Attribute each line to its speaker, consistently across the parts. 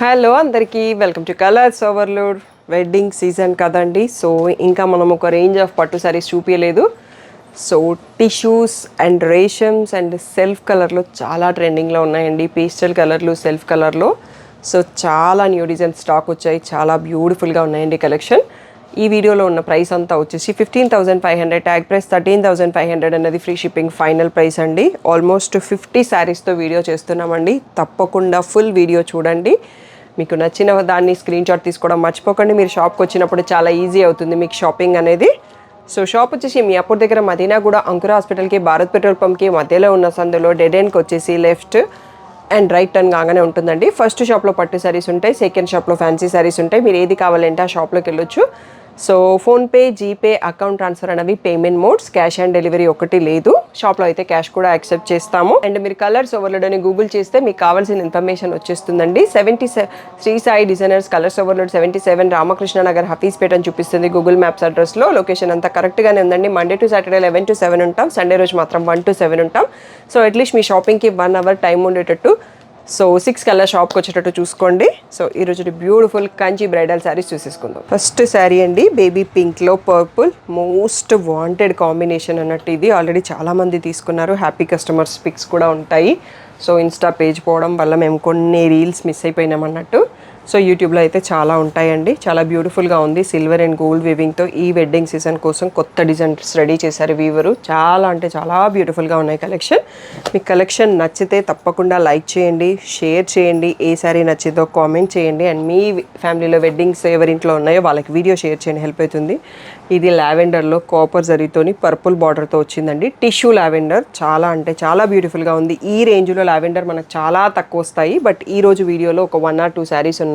Speaker 1: Hello అందరికీ welcome to colours overload. Wedding season కదండి. So ఇంకా మనం ఒక రేంజ్ ఆఫ్ పట్టు సారీస్ చూపించలేదు. సో టిష్యూస్ అండ్ రేషమ్స్ అండ్ సెల్ఫ్ కలర్లో చాలా ట్రెండింగ్లో ఉన్నాయండి. పేస్టల్ కలర్లు సెల్ఫ్ కలర్లో. సో చాలా న్యూ డిజైన్ స్టాక్ వచ్చాయి. చాలా బ్యూటిఫుల్గా ఉన్నాయండి కలెక్షన్. ఈ వీడియోలో ఉన్న ప్రైస్ అంతా వచ్చేసి 15,500, ట్యాగ్ ప్రైస్ 13,500 అన్నది ఫ్రీ షిప్పింగ్ ఫైనల్ ప్రైస్ అండి. ఆల్మోస్ట్ 50 శారీస్తో వీడియో చేస్తున్నామండి. తప్పకుండా ఫుల్ వీడియో చూడండి. మీకు నచ్చిన దాన్ని స్క్రీన్ షాట్ తీసుకోవడం మర్చిపోకండి. మీరు షాప్కి వచ్చినప్పుడు చాలా ఈజీ అవుతుంది మీకు షాపింగ్ అనేది. సో షాప్ వచ్చేసి మీ అప్పుడు దగ్గర మదీనాగూడ అంకుర హాస్పిటల్కి, భారత్ పెట్రోల్ పంప్కి మధ్యలో ఉన్న సందులో డెడ్ ఎండ్కి వచ్చేసి లెఫ్ట్ అండ్ రైట్ టర్న్ కాగానే ఉంటుందండి. ఫస్ట్ షాప్లో పట్టు శారీస్ ఉంటాయి, సెకండ్ షాప్లో ఫ్యాన్సీ శారీస్ ఉంటాయి. మీరు ఏది కావాలంటే ఆ షాప్లోకి వెళ్ళొచ్చు. So PhonePe, GPay, account transfer అనేవి payment modes. Cash on delivery ఒకటి లేదు. షాప్లో అయితే క్యాష్ కూడా యాక్సెప్ట్ చేస్తాము. అండ్ మీరు కలర్స్ ఓవర్లోడ్ అని గూగుల్ చేస్తే మీకు కావాల్సిన ఇన్ఫర్మేషన్ వచ్చేస్తుందండి. 77 Sri Sai designers colours overload 77 Ramakrishna Nagar Hafeezpet అని చూపిస్తుంది గూగుల్ మ్యాప్స్ అడ్రస్లో. లొకేషన్ అంతా కరెక్ట్గానే ఉందండి. మండే టు సాటర్డే 11 to 7 ఉంటాం. సండే రోజు మాత్రం 1 to 7 ఉంటాం. సో అట్లీస్ట్ మీ షాపింగ్కి 1 hour టైం ఉండేటట్టు, సో 6 కల్లా షాప్కి వచ్చేటట్టు చూసుకోండి. సో ఈరోజు బ్యూటిఫుల్ కంచి బ్రైడల్ శారీస్ చూసేసుకుందాం. ఫస్ట్ శారీ అండి, బేబీ పింక్లో పర్పుల్. మోస్ట్ వాంటెడ్ కాంబినేషన్ అన్నట్టు ఇది. ఆల్రెడీ చాలామంది తీసుకున్నారు. హ్యాపీ కస్టమర్స్ పిక్స్ కూడా ఉంటాయి. సో ఇన్స్టా పేజ్ పోవడం వల్ల మేము కొన్ని రీల్స్ మిస్ అయిపోయినాం అన్నట్టు. సో యూట్యూబ్లో అయితే చాలా ఉంటాయండి. చాలా బ్యూటిఫుల్గా ఉంది. సిల్వర్ అండ్ గోల్డ్ వీవింగ్తో ఈ వెడ్డింగ్ సీజన్ కోసం కొత్త డిజైన్స్ రెడీ చేశారు వీవరు. చాలా అంటే చాలా బ్యూటిఫుల్గా ఉన్నాయి కలెక్షన్. మీకు కలెక్షన్ నచ్చితే తప్పకుండా లైక్ చేయండి, షేర్ చేయండి. ఏ సారీ నచ్చిందో కామెంట్ చేయండి. అండ్ మీ ఫ్యామిలీలో వెడ్డింగ్స్ ఎవరింట్లో ఉన్నాయో వాళ్ళకి వీడియో షేర్ చేయండి, హెల్ప్ అవుతుంది. ఇది లావెండర్లో కాపర్ జరీతోని పర్పుల్ బార్డర్తో వచ్చిందండి. టిష్యూ లావెండర్ చాలా అంటే చాలా బ్యూటిఫుల్గా ఉంది. ఈ రేంజ్లో లావెండర్ మనకు చాలా తక్కువ వస్తాయి. బట్ ఈ రోజు వీడియోలో ఒక 1 or 2 శారీస్ ఉన్నాయి.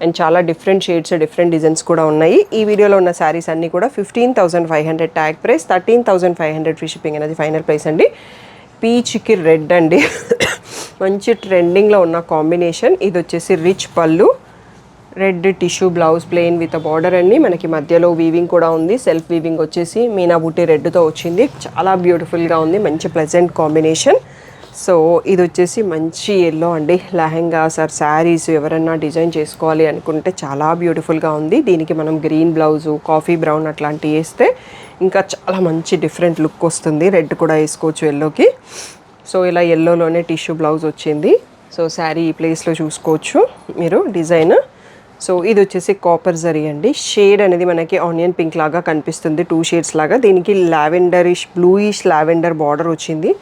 Speaker 1: అండ్ చాలా డిఫరెంట్ షేడ్స్, డిఫరెంట్ డిజైన్స్ కూడా ఉన్నాయి. ఈ వీడియోలో ఉన్న శారీస్ అన్నీ కూడా 15,500 ట్యాగ్ ప్రైస్, 13,500 ఫ్రీ షిప్పింగ్ అనేది ఫైనల్ ప్రైస్ అండి. పీచ్కి రెడ్ అండి. మంచి ట్రెండింగ్లో ఉన్న కాంబినేషన్. ఇది వచ్చేసి రిచ్ పళ్ళు, red tissue blouse, plain with border అండి. మనకి మధ్యలో వీవింగ్ కూడా ఉంది. సెల్ఫ్ వీవింగ్ వచ్చేసి మీనా బుట్టి రెడ్తో వచ్చింది. చాలా బ్యూటిఫుల్గా ఉంది. మంచి ప్లెజెంట్ కాంబినేషన్. సో ఇది వచ్చేసి మంచి ఎల్లో అండి. లెహెంగాస్ ఆర్ శారీస్ ఎవరన్నా డిజైన్ చేసుకోవాలి అనుకుంటే చాలా బ్యూటిఫుల్గా ఉంది. దీనికి మనం గ్రీన్ బ్లౌజు, కాఫీ బ్రౌన్ అట్లాంటివి వేస్తే ఇంకా చాలా మంచి డిఫరెంట్ లుక్ వస్తుంది. రెడ్ కూడా వేసుకోవచ్చు ఎల్లోకి. సో ఇలా ఎల్లోలోనే టిష్యూ బ్లౌజ్ వచ్చింది. సో శారీ ఈ ప్లేస్లో చూసుకోవచ్చు మీరు డిజైన్. సో ఇది వచ్చేసి కాపర్ జరీ అండి. షేడ్ అనేది మనకి ఆనియన్ పింక్ లాగా కనిపిస్తుంది, 2 షేడ్స్ లాగా. దీనికి లావెండరిష్, బ్లూయిష్ లావెండర్ బార్డర్ వచ్చింది.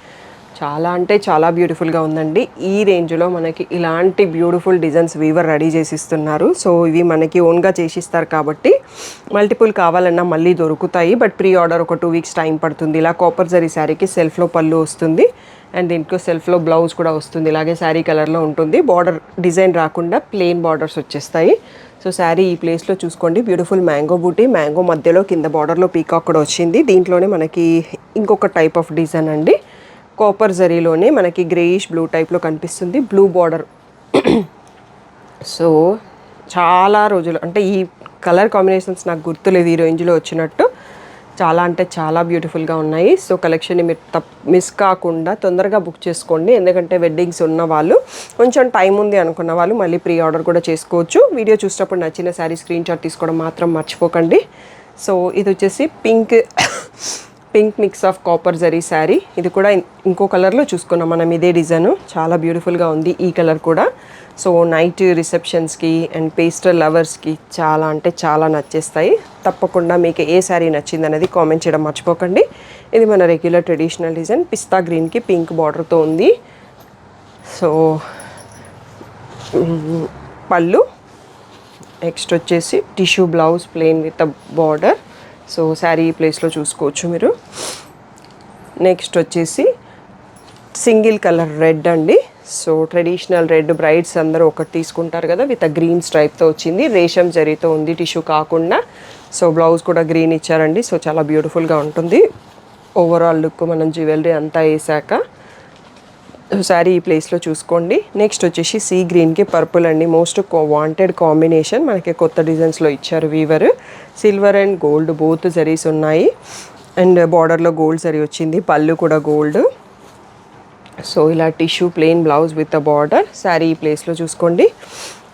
Speaker 1: చాలా అంటే చాలా బ్యూటిఫుల్గా ఉందండి. ఈ రేంజ్లో మనకి ఇలాంటి బ్యూటిఫుల్ డిజైన్స్ వీవర్ రెడీ చేసిస్తున్నారు. సో ఇవి మనకి ఓన్గా చేసిస్తారు కాబట్టి మల్టిపుల్ కావాలన్నా మళ్ళీ దొరుకుతాయి. బట్ ప్రీ ఆర్డర్ ఒక 2 weeks టైం పడుతుంది. ఇలా కాపర్ జరీ శారీకి సెల్ఫ్లో పళ్ళు వస్తుంది. అండ్ దీంట్లో సెల్ఫ్లో బ్లౌజ్ కూడా వస్తుంది. ఇలాగే శారీ కలర్లో ఉంటుంది. బార్డర్ డిజైన్ రాకుండా ప్లెయిన్ బార్డర్స్ వచ్చేస్తాయి. సో శారీ ఈ ప్లేస్లో చూసుకోండి. బ్యూటిఫుల్ మ్యాంగో బూటీ, మ్యాంగో మధ్యలో కింద బార్డర్లో పీకాక్ కూడా వచ్చింది. దీంట్లోనే మనకి ఇంకొక టైప్ ఆఫ్ డిజైన్ అండి. కాపర్ జరీలోనే మనకి గ్రేయిష్ బ్లూ టైప్లో కనిపిస్తుంది. Blue border. సో చాలా రోజులు అంటే ఈ కలర్ కాంబినేషన్స్ నాకు గుర్తులేదు ఈ రేంజ్లో వచ్చినట్టు. చాలా అంటే చాలా బ్యూటిఫుల్గా ఉన్నాయి. సో కలెక్షన్ని మీరు మిస్ కాకుండా తొందరగా బుక్ చేసుకోండి. ఎందుకంటే వెడ్డింగ్స్ ఉన్న వాళ్ళు, కొంచెం టైం ఉంది అనుకున్న వాళ్ళు మళ్ళీ ప్రీ ఆర్డర్ కూడా చేసుకోవచ్చు. వీడియో చూసినప్పుడు నచ్చిన శారీ స్క్రీన్ షాట్ తీసుకోవడం మాత్రం మర్చిపోకండి. సో ఇది వచ్చేసి pink mix of copper zari sari. ఇది కూడా ఇంకో కలర్లో చూసుకున్నాం మనం ఇదే డిజైన్. చాలా బ్యూటిఫుల్గా ఉంది ఈ కలర్ కూడా. సో నైట్ రిసెప్షన్స్కి అండ్ పేస్టల్ లవర్స్కి చాలా అంటే చాలా నచ్చేస్తాయి. తప్పకుండా మీకు ఏ శారీ నచ్చింది అనేది కామెంట్ చేయడం మర్చిపోకండి. ఇది మన రెగ్యులర్ ట్రెడిషనల్ డిజైన్. పిస్తా గ్రీన్కి పింక్ బార్డర్తో ఉంది. సో పళ్ళు, నెక్స్ట్ వచ్చేసి tissue blouse plain with border. So sari ఈ ప్లేస్లో చూసుకోవచ్చు మీరు. నెక్స్ట్ వచ్చేసి సింగిల్ కలర్ రెడ్ అండి. సో ట్రెడిషనల్ రెడ్ బ్రైడ్స్ అందరూ ఒకటి తీసుకుంటారు కదా, విత్ గ్రీన్ స్ట్రైప్తో వచ్చింది. రేషం జరీతో ఉంది, టిష్యూ కాకుండా. సో బ్లౌజ్ కూడా గ్రీన్ ఇచ్చారండి. సో చాలా బ్యూటిఫుల్గా ఉంటుంది ఓవరాల్ లుక్ మనం జ్యువెలరీ అంతా వేసాక. శారీ ఈ ప్లేస్లో చూసుకోండి. నెక్స్ట్ వచ్చేసి సీ గ్రీన్కి పర్పుల్ అండి. Most wanted combination. మనకి కొత్త డిజైన్స్లో ఇచ్చారు weaver. Silver and gold both zaris ఉన్నాయి. అండ్ బార్డర్లో గోల్డ్ జరీ వచ్చింది. పళ్ళు కూడా గోల్డ్. సో ఇలా tissue plain blouse with a border, sari ఈ ప్లేస్లో చూసుకోండి.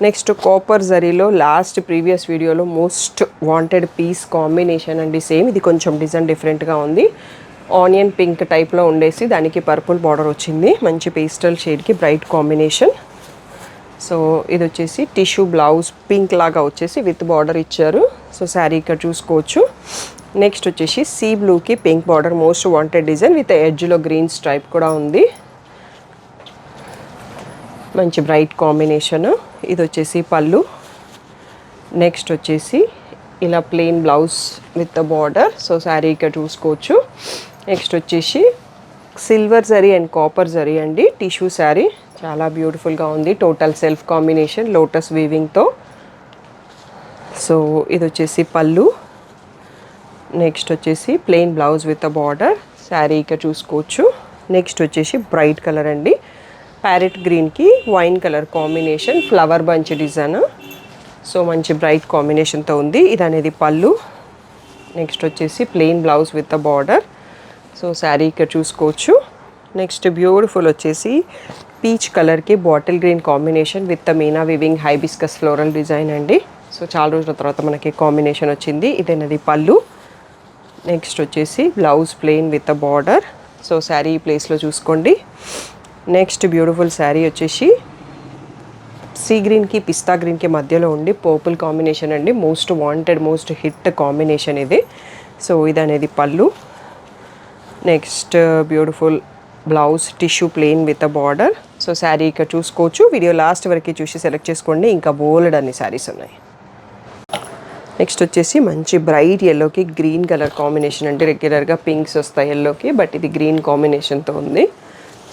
Speaker 1: నెక్స్ట్ కాపర్ జరీలో లాస్ట్ ప్రీవియస్ వీడియోలో మోస్ట్ వాంటెడ్ పీస్ కాంబినేషన్ అండి. సేమ్ ఇది కొంచెం డిజైన్ డిఫరెంట్గా ఉంది. ఆనియన్ పింక్ టైప్లో ఉండేసి దానికి పర్పుల్ బార్డర్ వచ్చింది. మంచి పేస్టల్ షేడ్కి బ్రైట్ కాంబినేషన్. సో ఇది వచ్చేసి టిష్యూ బ్లౌజ్ పింక్ లాగా వచ్చేసి విత్ బార్డర్ ఇచ్చారు. సో శారీ ఇక్కడ చూసుకోవచ్చు. నెక్స్ట్ వచ్చేసి సీ బ్లూకి pink border, most wanted design with ఎడ్జ్లో గ్రీన్ స్ట్రైప్ కూడా ఉంది. మంచి బ్రైట్ కాంబినేషన్. ఇది వచ్చేసి పళ్ళు. నెక్స్ట్ వచ్చేసి ఇలా plain blouse with border. So sari ఇక్కడ చూసుకోవచ్చు. నెక్స్ట్ వచ్చేసి silver zari and copper zari అండి, టిష్యూ శారీ చాలా బ్యూటిఫుల్గా ఉంది. టోటల్ సెల్ఫ్ కాంబినేషన్ లోటస్ వీవింగ్తో. సో ఇది వచ్చేసి పళ్ళు. నెక్స్ట్ వచ్చేసి plain blouse with border, sari ఇక్కడ చూసుకోవచ్చు. నెక్స్ట్ వచ్చేసి బ్రైట్ కలర్ అండి, ప్యారెట్ గ్రీన్కి wine colour combination, flower bunch design. So మంచి బ్రైట్ కాంబినేషన్తో ఉంది. ఇది అనేది పళ్ళు. నెక్స్ట్ వచ్చేసి plain blouse with border. So sari ఇక్కడ చూసుకోవచ్చు. నెక్స్ట్ బ్యూటిఫుల్ వచ్చేసి పీచ్ కలర్కి bottle green combination with Meena weaving hibiscus floral design అండి. సో చాలా రోజుల తర్వాత మనకి కాంబినేషన్ వచ్చింది. ఇదేనది పళ్ళు. నెక్స్ట్ వచ్చేసి blouse plain with border. So sari ఈ ప్లేస్లో చూసుకోండి. నెక్స్ట్ బ్యూటిఫుల్ శారీ వచ్చేసి సీ గ్రీన్కి పిస్తా గ్రీన్కి మధ్యలో ఉండి పర్పుల్ కాంబినేషన్ అండి. Most wanted most hit combination ఇది. సో ఇది అనేది పళ్ళు. Next beautiful blouse tissue plain with border. So sari ఇక్కడ చూసుకోవచ్చు. వీడియో లాస్ట్ వరకు చూసి సెలెక్ట్ చేసుకోండి, ఇంకా బోల్డ్ అన్ని శారీస్ ఉన్నాయి. నెక్స్ట్ వచ్చేసి మంచి బ్రైట్ ఎల్లోకి గ్రీన్ కలర్ కాంబినేషన్ అంటే రెగ్యులర్గా పింక్స్ వస్తాయి ఎల్లోకి, బట్ ఇది గ్రీన్ కాంబినేషన్తో ఉంది.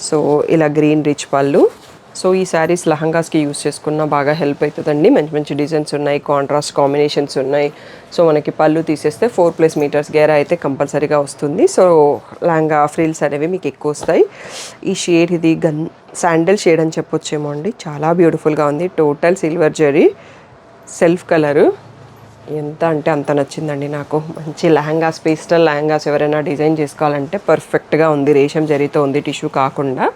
Speaker 1: సో ఇలా గ్రీన్ రిచ్ పళ్ళు. సో ఈ శారీస్ లహంగాస్కి యూస్ చేసుకున్న బాగా హెల్ప్ అవుతుందండి. మంచి మంచి డిజైన్స్ ఉన్నాయి, కాంట్రాస్ట్ కాంబినేషన్స్ ఉన్నాయి. సో మనకి పళ్ళు తీసేస్తే 4+ మీటర్స్ గేరా అయితే కంపల్సరీగా వస్తుంది. సో లహంగా ఫ్రిల్స్ అనేవి మీకు ఎక్కువ వస్తాయి. ఈ షేడ్ ఇది శాండల్ షేడ్ అని చెప్పొచ్చేమో అండి, చాలా బ్యూటిఫుల్గా ఉంది. Total silver zari self colour, ఎంత అంటే అంత నచ్చిందండి నాకు. మంచి లెహంగాస్, పేస్టల్ లెహంగాస్ ఎవరైనా డిజైన్ చేసుకోవాలంటే పర్ఫెక్ట్గా ఉంది. రేషం జరీతో ఉంది, టిష్యూ కాకుండా.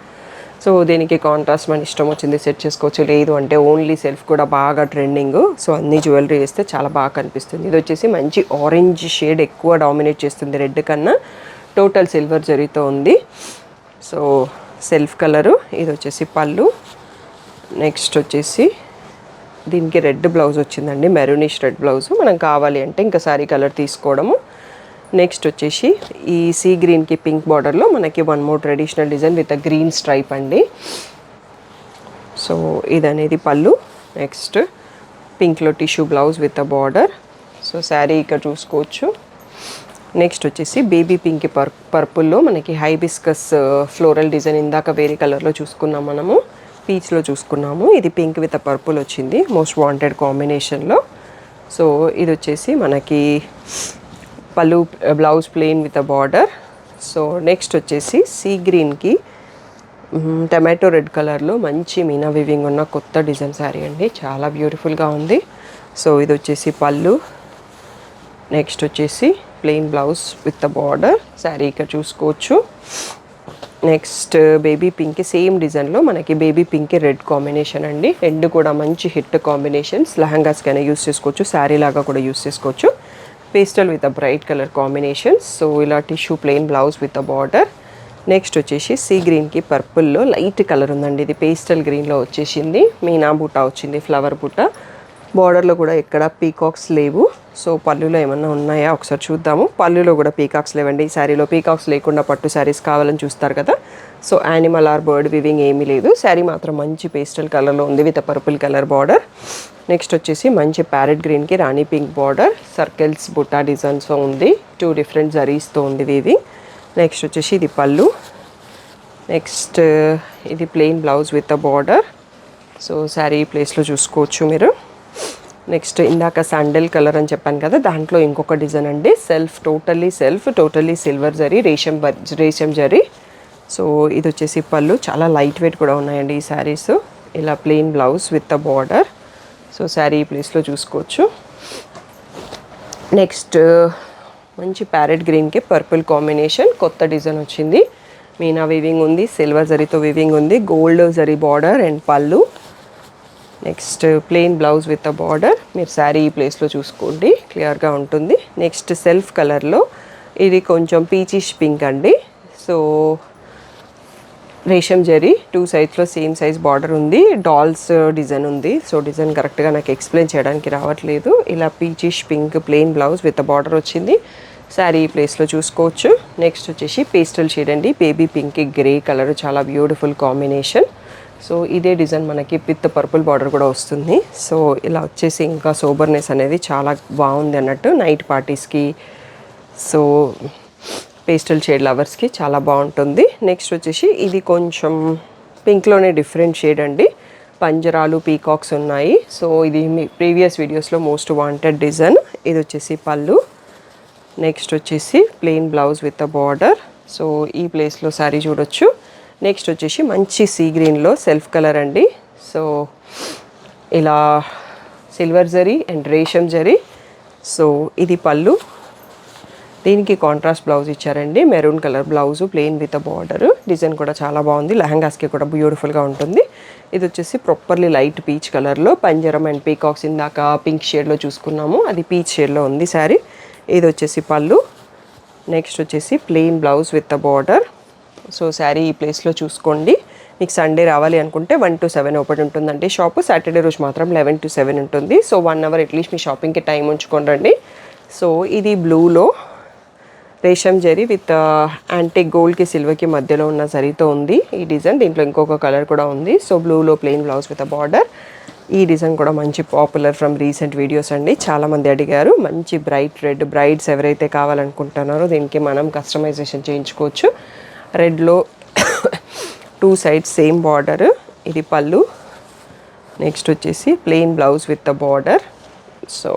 Speaker 1: సో దీనికి కాంట్రాస్ట్ మన ఇష్టం వచ్చింది సెట్ చేసుకోవచ్చు, లేదు అంటే ఓన్లీ సెల్ఫ్ కూడా బాగా ట్రెండింగ్. సో అన్ని జ్యువెలరీ వేస్తే చాలా బాగా కనిపిస్తుంది. ఇది వచ్చేసి మంచి ఆరెంజ్ షేడ్ ఎక్కువ డామినేట్ చేస్తుంది రెడ్ కన్నా. టోటల్ సిల్వర్ జరీతో ఉంది. So self colour. ఇది వచ్చేసి పళ్ళు. నెక్స్ట్ వచ్చేసి దీనికి రెడ్ బ్లౌజ్ వచ్చిందండి, మెరూనిష్ రెడ్ బ్లౌజ్. మనం కావాలి అంటే ఇంకా శారీ కలర్ తీసుకోవడము. నెక్స్ట్ వచ్చేసి ఈ సీ గ్రీన్కి పింక్ బార్డర్లో మనకి one more traditional design with green stripe అండి. సో ఇది అనేది పళ్ళు. నెక్స్ట్ పింక్లో tissue blouse with border. So sari ఇక్కడ చూసుకోవచ్చు. నెక్స్ట్ వచ్చేసి బేబీ పింక్ పర్పుల్లో మనకి హైబిస్కస్ ఫ్లోరల్ డిజైన్ ఇందాక వేరే కలర్లో చూసుకున్నాం మనము, పీచ్లో చూసుకున్నాము. ఇది పింక్ విత్ పర్పుల్ వచ్చింది, మోస్ట్ వాంటెడ్ కాంబినేషన్లో. సో ఇది వచ్చేసి మనకి పళ్ళు, blouse plain with border. So next వచ్చేసి సీ గ్రీన్కి టమాటో రెడ్ కలర్లో మంచి మీనా వివింగ్ ఉన్న కొత్త డిజైన్ శారీ అండి, చాలా బ్యూటిఫుల్గా ఉంది. సో ఇది వచ్చేసి పళ్ళు. నెక్స్ట్ వచ్చేసి plain blouse with border. Sari ఇక్కడ చూసుకోవచ్చు. నెక్స్ట్ బేబీ పింక్ సేమ్ డిజైన్లో మనకి బేబీ పింక్ రెడ్ కాంబినేషన్ అండి. రెండు కూడా మంచి హిట్ కాంబినేషన్స్. లెహంగాస్కైనా యూస్ చేసుకోవచ్చు, శారీ లాగా కూడా యూస్ చేసుకోవచ్చు. Pastel with bright colour combinations. So ఇలా tissue plain blouse with border. Next వచ్చేసి సీ గ్రీన్కి పర్పుల్లో లైట్ కలర్ ఉందండి, ఇది పేస్టల్ గ్రీన్లో వచ్చేసింది. మీనా బూటా వచ్చింది, ఫ్లవర్ బూటా. బార్డర్లో కూడా ఎక్కడ పీకాక్స్ లేవు. సో పళ్ళులో ఏమన్నా ఉన్నాయా ఒకసారి చూద్దాము. పళ్ళులో కూడా పీకాక్స్ లేవండి. ఈ శారీలో పీకాక్స్ లేకుండా పట్టు శారీస్ కావాలని చూస్తారు కదా. So animal or bird weaving ఏమీ లేదు. శారీ మాత్రం మంచి పేస్టల్ కలర్లో ఉంది with purple colour border. Next వచ్చేసి మంచి ప్యారెట్ గ్రీన్కి రాణి పింక్ బార్డర్, సర్కిల్స్ బుట్టా డిజైన్స్తో ఉంది. 2 డిఫరెంట్ జరీస్తో ఉంది వీవింగ్. నెక్స్ట్ వచ్చేసి ఇది పళ్ళు. నెక్స్ట్ ఇది plain blouse with border. So sari ప్లేస్లో చూసుకోవచ్చు మీరు. నెక్స్ట్ ఇందాక శాండల్ కలర్ అని చెప్పాను కదా, దాంట్లో ఇంకొక డిజైన్ అండి. Totally silver zari, resham zari. So ఇది వచ్చేసి పళ్ళు. చాలా లైట్ వెయిట్ కూడా ఉన్నాయండి ఈ శారీస్. ఇలా plain blouse with border. So sari ఈ ప్లేస్లో చూసుకోవచ్చు. నెక్స్ట్ మంచి ప్యారెట్ గ్రీన్కి పర్పుల్ కాంబినేషన్, కొత్త డిజైన్ వచ్చింది. మీనా వీవింగ్ ఉంది, సిల్వర్ జరీతో వీవింగ్ ఉంది, గోల్డ్ జరీ బార్డర్ అండ్ పళ్ళు. Next plain blouse with a border. మీరు శారీ ఈ ప్లేస్లో చూసుకోండి, క్లియర్గా ఉంటుంది. నెక్స్ట్ సెల్ఫ్ కలర్లో ఇది కొంచెం పీచిష్ పింక్ అండి. సో రేషం జరీ 2 సైడ్స్లో సేమ్ సైజ్ బార్డర్ ఉంది, డాల్స్ డిజైన్ ఉంది. సో డిజైన్ కరెక్ట్గా నాకు ఎక్స్ప్లెయిన్ చేయడానికి రావట్లేదు. ఇలా peachish pink plain blouse with border వచ్చింది. శారీ ఈ ప్లేస్లో చూసుకోవచ్చు. నెక్స్ట్ వచ్చేసి పేస్టల్ షేడ్ అండి, బేబీ పింక్ గ్రే కలర్, చాలా బ్యూటిఫుల్ కాంబినేషన్. సో ఇదే డిజైన్ మనకి విత్ పర్పుల్ బార్డర్ కూడా వస్తుంది. సో ఇలా వచ్చేసి ఇంకా సోబర్నెస్ అనేది చాలా బాగుంది అన్నట్టు నైట్ పార్టీస్కి, సో పేస్టల్ షేడ్ లవర్స్కి చాలా బాగుంటుంది. నెక్స్ట్ వచ్చేసి ఇది కొంచెం పింక్లోనే డిఫరెంట్ షేడ్ అండి, పంజరాలు పీకాక్స్ ఉన్నాయి. సో ఇది మీ ప్రీవియస్ వీడియోస్లో మోస్ట్ వాంటెడ్ డిజైన్. ఇది వచ్చేసి పళ్ళు. నెక్స్ట్ వచ్చేసి plain blouse with a border. So ఈ ప్లేస్లో శారీ చూడొచ్చు. నెక్స్ట్ వచ్చేసి మంచి సీ గ్రీన్లో సెల్ఫ్ కలర్ అండి. సో ఇలా silver zari and resham zari. So ఇది పళ్ళు, దీనికి కాంట్రాస్ట్ బ్లౌజ్ ఇచ్చారండి, maroon colour blouse plain with a border. Design కూడా చాలా బాగుంది, లెహంగాస్కి కూడా బ్యూటిఫుల్గా ఉంటుంది. ఇది వచ్చేసి ప్రాపర్లీ లైట్ పీచ్ కలర్లో పంజరం అండ్ పీకాక్స్ ఇందాక పింక్ షేడ్లో చూసుకున్నాము, అది పీచ్ షేడ్లో ఉంది శారీ. ఇది వచ్చేసి పళ్ళు. నెక్స్ట్ వచ్చేసి plain blouse with a border. So sari ఈ ప్లేస్లో చూసుకోండి. మీకు సండే రావాలి అనుకుంటే 1 to 7 ఓపెన్ ఉంటుందండి షాపు. సాటర్డే రోజు మాత్రం 11 to 7 ఉంటుంది. సో 1 hour అట్లీస్ట్ మీ షాపింగ్కి టైం ఉంచుకొని రండి. సో ఇది బ్లూలో రేషం జరీ విత్ యాంటిక్ గోల్డ్కి సిల్వర్కి మధ్యలో ఉన్న జరీతో ఉంది ఈ డిజైన్. దీంట్లో ఇంకొక కలర్ కూడా ఉంది. సో బ్లూలో plain blouse with a border. ఈ డిజైన్ కూడా మంచి పాపులర్ ఫ్రమ్ రీసెంట్ వీడియోస్ అండి, చాలామంది అడిగారు. మంచి బ్రైట్ రెడ్, బ్రైడ్స్ ఎవరైతే కావాలనుకుంటున్నారో దీనికి మనం కస్టమైజేషన్ చేయించుకోవచ్చు. రెడ్లో 2 sides సేమ్ బార్డర్. ఇది పళ్ళు. నెక్స్ట్ వచ్చేసి plain blouse with the border. So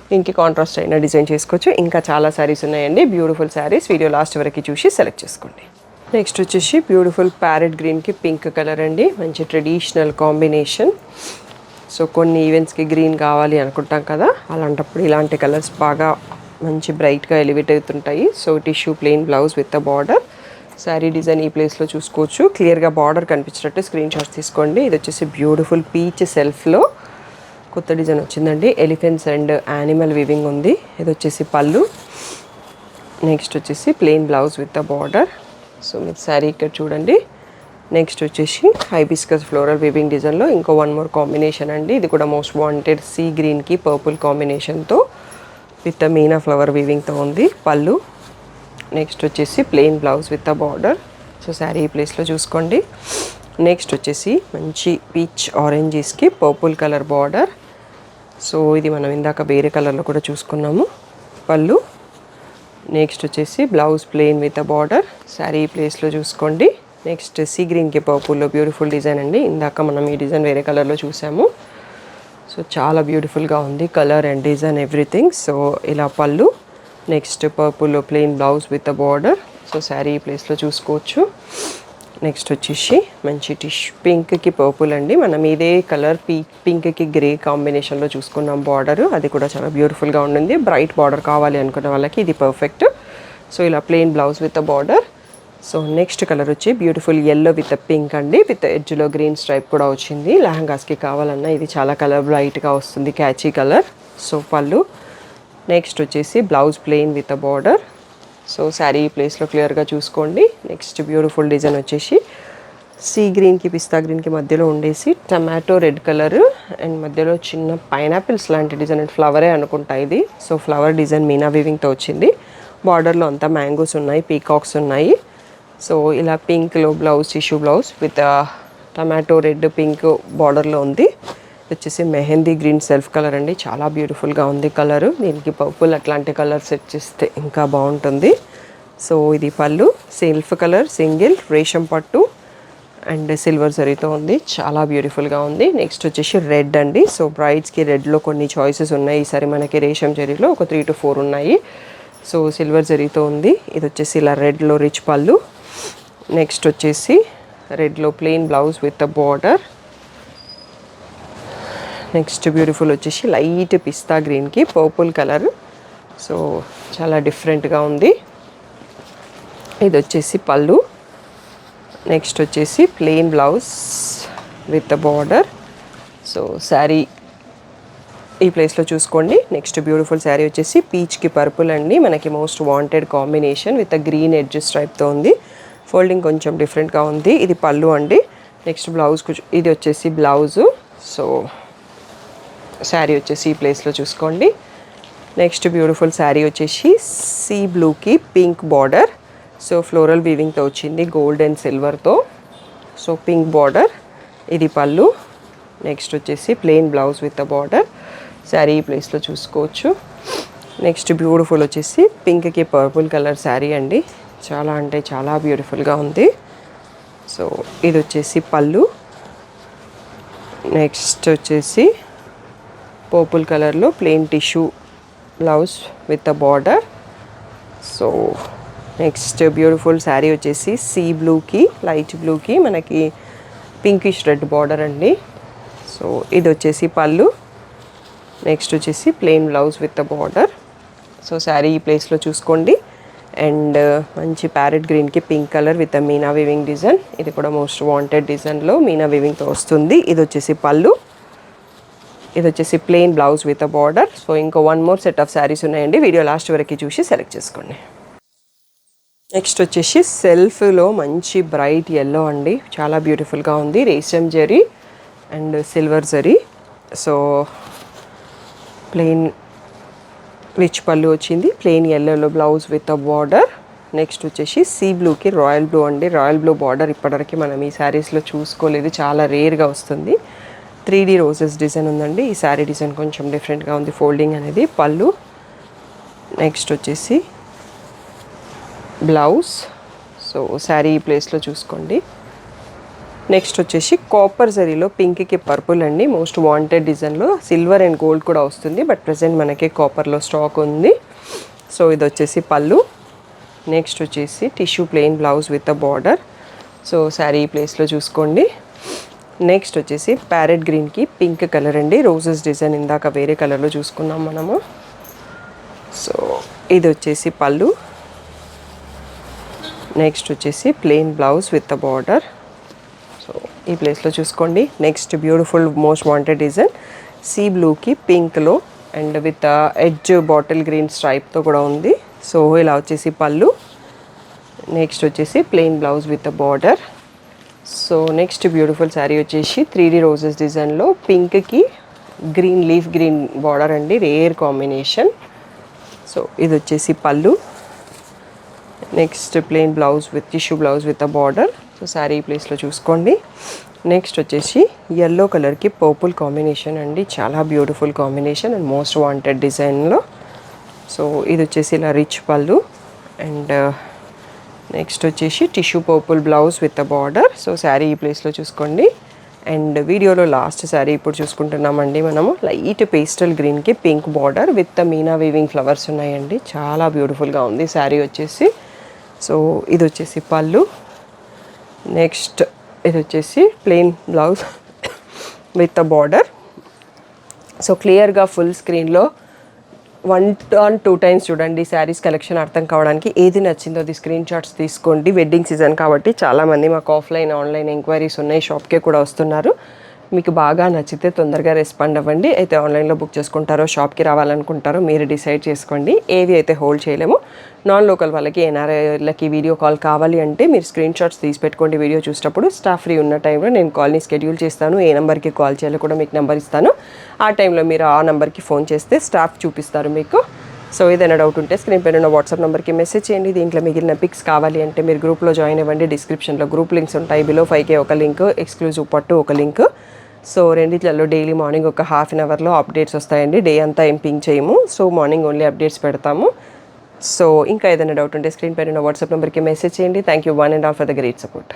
Speaker 1: దీనికి కాంట్రాస్ట్ అయిన డిజైన్ చేసుకోవచ్చు. ఇంకా చాలా శారీస్ ఉన్నాయండి, బ్యూటిఫుల్ శారీస్. వీడియో లాస్ట్ వరకు చూసి సెలెక్ట్ చేసుకోండి. నెక్స్ట్ వచ్చేసి బ్యూటిఫుల్ ప్యారెట్ గ్రీన్కి పింక్ కలర్ అండి, మంచి ట్రెడిషనల్ కాంబినేషన్. సో కొన్ని ఈవెంట్స్కి గ్రీన్ కావాలి అనుకుంటాం కదా, అలాంటప్పుడు ఇలాంటి కలర్స్ బాగా మంచి బ్రైట్గా ఎలివేట్ అవుతుంటాయి. So tissue plain blouse with the border. Sari design ఈ ప్లేస్లో చూసుకోవచ్చు, క్లియర్గా బార్డర్ కనిపించినట్టు స్క్రీన్ షాట్స్ తీసుకోండి. ఇది వచ్చేసి బ్యూటిఫుల్ పీచ్ సెల్ఫ్లో కొత్త డిజైన్ వచ్చిందండి, ఎలిఫెంట్స్ అండ్ యానిమల్ వీవింగ్ ఉంది. ఇది వచ్చేసి పళ్ళు. నెక్స్ట్ వచ్చేసి plain blouse with the border. So మీరు శారీ ఇక్కడ చూడండి. నెక్స్ట్ వచ్చేసి హైబిస్కస్ ఫ్లోరల్ వీవింగ్ డిజైన్లో ఇంకో 1 more కాంబినేషన్ అండి. ఇది కూడా మోస్ట్ వాంటెడ్ సీ గ్రీన్కి పర్పుల్ కాంబినేషన్తో విత్ మీనా ఫ్లవర్ వీవింగ్తో ఉంది. పళ్ళు. నెక్స్ట్ వచ్చేసి plain blouse with the border. So sari ఈ ప్లేస్లో చూసుకోండి. నెక్స్ట్ వచ్చేసి మంచి పీచ్ ఆరెంజెస్కి పర్పుల్ కలర్ బార్డర్. సో ఇది మనం ఇందాక వేరే కలర్లో కూడా చూసుకున్నాము. పళ్ళు. నెక్స్ట్ వచ్చేసి blouse plain with a border. Sari ఈ ప్లేస్లో చూసుకోండి. నెక్స్ట్ సీ గ్రీన్కి పర్పుల్లో బ్యూటిఫుల్ డిజైన్ అండి, ఇందాక మనం ఈ డిజైన్ వేరే కలర్లో చూసాము. సో చాలా బ్యూటిఫుల్గా ఉంది colour and design everything. So ఇలా పళ్ళు. నెక్స్ట్ పర్పుల్లో plain blouse with a border. So sari ఈ ప్లేస్లో చూసుకోవచ్చు. నెక్స్ట్ వచ్చేసి మంచి పింక్కి పర్పుల్ అండి, మనం ఇదే కలర్ పింక్కి గ్రే కాంబినేషన్లో చూసుకున్నాం బార్డర్. అది కూడా చాలా బ్యూటిఫుల్గా ఉంటుంది. బ్రైట్ బార్డర్ కావాలి అనుకున్న వాళ్ళకి ఇది పర్ఫెక్ట్. సో ఇలా plain blouse with a border. So next colour వచ్చి బ్యూటిఫుల్ ఎల్లో విత్ పింక్ అండి, విత్ ఎడ్జ్లో గ్రీన్ స్ట్రైప్ కూడా వచ్చింది. లెహంగాస్కి కావాలన్నా ఇది చాలా కలర్ బ్రైట్గా వస్తుంది, క్యాచీ కలర్. సో పళ్ళు. నెక్స్ట్ వచ్చేసి blouse plain with a border. So sari ప్లేస్లో క్లియర్గా చూసుకోండి. నెక్స్ట్ బ్యూటిఫుల్ డిజైన్ వచ్చేసి సీ గ్రీన్కి పిస్తా గ్రీన్కి మధ్యలో ఉండేసి టమాటో రెడ్ కలర్ అండ్ మధ్యలో చిన్న పైనాపిల్స్ లాంటి డిజైన్ అండ్ ఫ్లవరే అనుకుంటా ఇది. సో ఫ్లవర్ డిజైన్ మీనా వీవింగ్తో వచ్చింది. బార్డర్లో అంతా మ్యాంగోస్ ఉన్నాయి, పీకాక్స్ ఉన్నాయి. సో ఇలా పింక్లో blouse, tissue blouse with tomato red pink బార్డర్లో ఉంది. వచ్చేసి మెహందీ గ్రీన్ సెల్ఫ్ కలర్ అండి, చాలా బ్యూటిఫుల్గా ఉంది కలరు. దీనికి పర్పుల్ అట్లాంటి కలర్ సెట్ చేస్తే ఇంకా బాగుంటుంది. సో ఇది పళ్ళు. సెల్ఫ్ కలర్ సింగిల్ రేషం పట్టు అండ్ సిల్వర్ జరీతో ఉంది, చాలా బ్యూటిఫుల్గా ఉంది. నెక్స్ట్ వచ్చేసి రెడ్ అండి. సో బ్రైడ్స్కి రెడ్లో కొన్ని చాయిసెస్ ఉన్నాయి ఈసారి మనకి. రేషం జరీలో ఒక 3 to 4 ఉన్నాయి. సో సిల్వర్ జరీతో ఉంది. ఇది వచ్చేసి ఇలా రెడ్లో రిచ్ పళ్ళు. నెక్స్ట్ వచ్చేసి రెడ్లో plain blouse with a border. Next beautiful వచ్చేసి లైట్ పిస్తా గ్రీన్కి పర్పుల్ కలర్. సో చాలా డిఫరెంట్గా ఉంది. ఇది వచ్చేసి పళ్ళు. నెక్స్ట్ వచ్చేసి plain blouse with the border. So sari ఈ ప్లేస్లో చూసుకోండి. నెక్స్ట్ బ్యూటిఫుల్ శారీ వచ్చేసి పీచ్కి పర్పుల్ అండి, మనకి most wanted combination with green edge స్ట్రైప్తో ఉంది. ఫోల్డింగ్ కొంచెం డిఫరెంట్గా ఉంది. ఇది పళ్ళు అండి. నెక్స్ట్ బ్లౌజ్ ఇది వచ్చేసి బ్లౌజు. సో శారీ వచ్చేసి ఈ ప్లేస్లో చూసుకోండి. నెక్స్ట్ బ్యూటిఫుల్ శారీ వచ్చేసి సీ బ్లూకి పింక్ బార్డర్. సో ఫ్లోరల్ వీవింగ్తో వచ్చింది గోల్డ్ అండ్ సిల్వర్తో. సో పింక్ బార్డర్, ఇది పళ్ళు. నెక్స్ట్ వచ్చేసి plain blouse with the border. Sari ఈ ప్లేస్లో చూసుకోవచ్చు. నెక్స్ట్ బ్యూటిఫుల్ వచ్చేసి పింక్కి పర్పుల్ కలర్ శారీ అండి, చాలా అంటే చాలా బ్యూటిఫుల్గా ఉంది. సో ఇది వచ్చేసి పళ్ళు. నెక్స్ట్ వచ్చేసి పర్పుల్ కలర్లో plain tissue blouse with the border. So next beautiful sari వచ్చేసి సీ బ్లూకి లైట్ బ్లూకి మనకి పింకిష్ రెడ్ బార్డర్ అండి. సో ఇది వచ్చేసి పళ్ళు. నెక్స్ట్ వచ్చేసి plain blouse with the border. So sari ఈ ప్లేస్లో చూసుకోండి. అండ్ మంచి ప్యారెట్ గ్రీన్కి pink colour with Meena weaving design. ఇది కూడా మోస్ట్ వాంటెడ్ డిజైన్లో మీనా వీవింగ్తో వస్తుంది. ఇది వచ్చేసి పళ్ళు. ఇది వచ్చేసి plain blouse with a border. So ఇంకో 1 more సెట్ ఆఫ్ శారీస్ ఉన్నాయండి, వీడియో లాస్ట్ వరకు చూసి సెలెక్ట్ చేసుకోండి. నెక్స్ట్ వచ్చేసి సెల్ఫ్లో మంచి బ్రైట్ ఎల్లో అండి, చాలా బ్యూటిఫుల్గా ఉంది. Resham zari and silver zari. So plain rich పళ్ళు వచ్చింది, ప్లెయిన్ ఎల్లోలో blouse with a border. Next వచ్చేసి సీ బ్లూకి రాయల్ బ్లూ అండి, రాయల్ బ్లూ బార్డర్ ఇప్పటివరకు మనం ఈ శారీస్లో చూసుకోలేదు, చాలా రేర్గా వస్తుంది. 3D రోజెస్ డిజైన్ ఉందండి. ఈ శారీ డిజైన్ కొంచెం డిఫరెంట్గా ఉంది, ఫోల్డింగ్ అనేది. పళ్ళు. నెక్స్ట్ వచ్చేసి బ్లౌజ్. సో శారీ ఈ ప్లేస్లో చూసుకోండి. నెక్స్ట్ వచ్చేసి కాపర్ జరీలో పింక్కి పర్పుల్ అండి, మోస్ట్ వాంటెడ్ డిజైన్లో. సిల్వర్ అండ్ గోల్డ్ కూడా వస్తుంది, బట్ ప్రజెంట్ మనకి కాపర్లో స్టాక్ ఉంది. సో ఇది వచ్చేసి పళ్ళు. నెక్స్ట్ వచ్చేసి tissue plain blouse with a border. So sari ఈ ప్లేస్లో చూసుకోండి. నెక్స్ట్ వచ్చేసి ప్యారెట్ గ్రీన్కి పింక్ కలర్ అండి, రోజెస్ డిజైన్ ఇందాక వేరే కలర్లో చూసుకున్నాం మనము. సో ఇది వచ్చేసి పళ్ళు. నెక్స్ట్ వచ్చేసి plain blouse with the border. So ఈ ప్లేస్లో చూసుకోండి. Next beautiful most wanted design sea బ్లూకి పింక్లో and with edge bottle green స్ట్రైప్తో కూడా ఉంది. సో ఇలా వచ్చేసి పళ్ళు. నెక్స్ట్ వచ్చేసి plain blouse with the border. So next beautiful sari వచ్చేసి 3D రోజెస్ డిజైన్లో పింక్కి గ్రీన్ లీఫ్ గ్రీన్ బార్డర్ అండి, రేర్ కాంబినేషన్. సో ఇది వచ్చేసి పళ్ళు. Next plain blouse with tissue blouse with a border. So sari ప్లేస్లో చూసుకోండి. నెక్స్ట్ వచ్చేసి ఎల్లో కలర్కి పర్పుల్ కాంబినేషన్ అండి, చాలా beautiful combination and most wanted డిజైన్లో. సో ఇది వచ్చేసి ఇలా రిచ్ పళ్ళు. అండ్ నెక్స్ట్ వచ్చేసి tissue purple blouse with a border. So sari ఈ ప్లేస్లో చూసుకోండి. అండ్ వీడియోలో లాస్ట్ శారీ ఇప్పుడు చూసుకుంటున్నామండి మనము. లైట్ పేస్టల్ గ్రీన్కి pink border with Meena weaving flowers ఉన్నాయండి, చాలా బ్యూటిఫుల్గా ఉంది శారీ వచ్చేసి. సో ఇది వచ్చేసి పళ్ళు. నెక్స్ట్ ఇది వచ్చేసి plain blouse with a border. So క్లియర్గా ఫుల్ స్క్రీన్లో 1 or 2 times చూడండి శారీస్ కలెక్షన్ అర్థం కావడానికి. ఏది నచ్చిందో అది స్క్రీన్ షాట్స్ తీసుకోండి. వెడ్డింగ్ సీజన్ కాబట్టి చాలామంది మాకు ఆఫ్లైన్ ఆన్లైన్ ఎంక్వైరీస్ ఉన్నాయి, షాప్కే కూడా వస్తున్నారు. మీకు బాగా నచ్చితే తొందరగా రెస్పాండ్ అవ్వండి. అయితే ఆన్లైన్లో బుక్ చేసుకుంటారో షాప్కి రావాలనుకుంటారో మీరు డిసైడ్ చేసుకోండి. ఏవి అయితే హోల్డ్ చేయలేము. నాన్ లోకల్ వాళ్ళకి ఎన్ఆర్ఐలకి వీడియో కాల్ కావాలి అంటే మీరు స్క్రీన్ షాట్స్ తీసి పెట్టుకోండి. వీడియో చూసేటప్పుడు స్టాఫ్ ఫ్రీ ఉన్న టైంలో నేను కాల్ని షెడ్యూల్ చేస్తాను. ఏ నెంబర్కి కాల్ చేయాలో కూడా మీకు నెంబర్ ఇస్తాను. ఆ టైంలో మీరు ఆ నెంబర్కి ఫోన్ చేస్తే స్టాఫ్ చూపిస్తారు మీకు. సో ఏదైనా డౌట్ ఉంటే స్క్రీన్ పైన ఉన్న వాట్సాప్ నెంబర్కి మెసేజ్ చేయండి. దీంట్లో మిగిలిన పిక్స్ కావాలి అంటే మీరు గ్రూప్లో జాయిన్ అవ్వండి. డిస్క్రిప్షన్లో గ్రూప్ లింక్స్ ఉంటాయి. బిలో 5K ఒక లింక్, ఎక్స్క్లూజివ్ పట్టు ఒక లింక్. సో రెండిట్లలో డైలీ మార్నింగ్ ఒక ½ an hourలో అప్డేట్స్ వస్తాయండి. డే అంతా ఏం పింక్ చేయము. సో మార్నింగ్ ఓన్లీ అప్డేట్స్ పెడతాము. సో ఇంకా ఏదైనా డౌట్ ఉంటే స్క్రీన్ పైన ఉన్న వాట్సాప్ నెంబర్కి మెసేజ్ చేయండి. Thank you 1 and all for the great support.